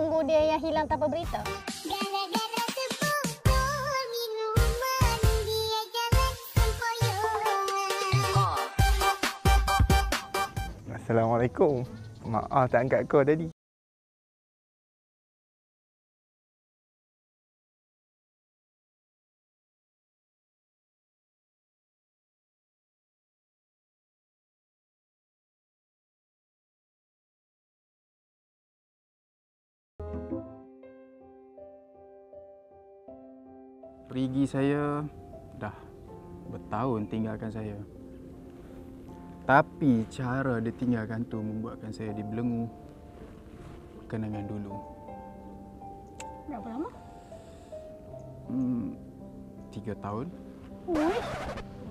tunggu dia yang hilang tanpa berita. Assalamualaikum. Maaf tak angkat call tadi. Perigi saya dah bertahun tinggalkan saya. Tapi cara dia tinggalkan tu membuatkan saya dibelenggu kenangan dulu. Berapa lama? 3 tahun. Uish,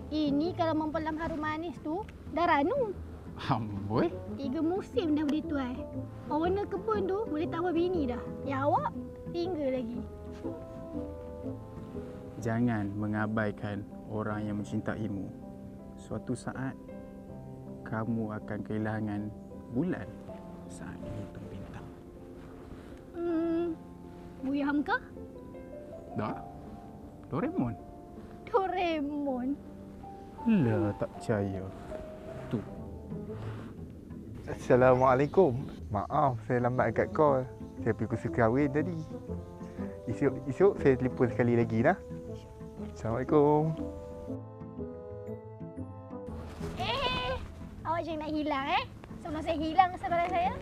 ini kalau mempelam harum manis tu dah ranu. Amboi. 3 musim dah boleh tuai. Owner kebun tu boleh tambah bini dah. Ya awak tinggal lagi. Jangan mengabaikan orang yang mencintaimu. Suatu saat kamu akan kehilangan bulan saat menghitung bintang. Buya Hamka? Dah? Doraemon? Doraemon? Lah, tak percaya. Tu. Assalamualaikum. Maaf saya lambat angkat call. Saya pergi kursus kahwin tadi. Esok saya telefon sekali lagi dah. Assalamualaikum. Awak jangan nak hilang sebelum saya hilang sabaran saya.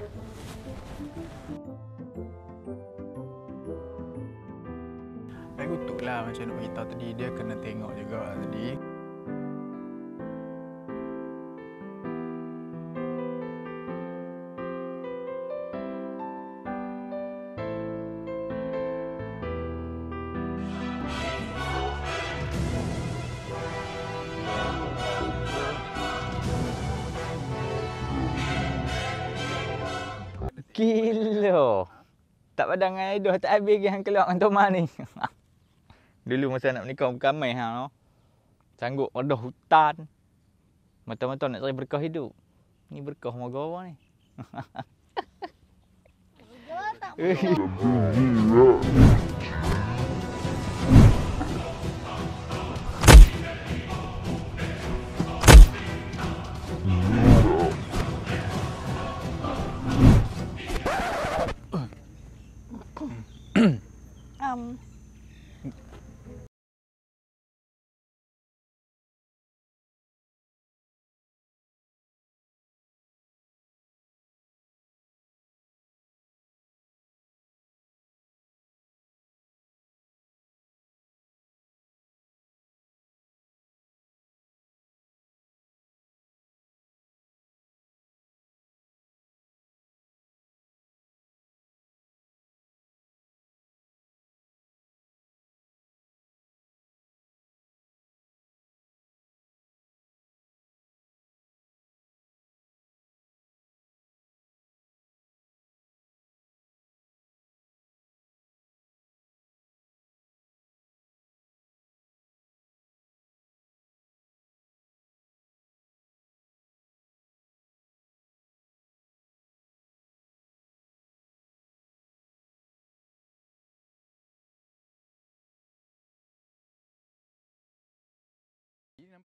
Saya kutuklah macam nak beritahu tadi. Dia kena tengok juga tadi. Gila. Tak padang dengan Edoh tak habis lagi hang keluar dengan Toma ni. Dulu masa nak menikah bukan main hang. Sanggup redah hutan. Mata-mata nak cari berkah hidup. Ni berkah moga ni. Tak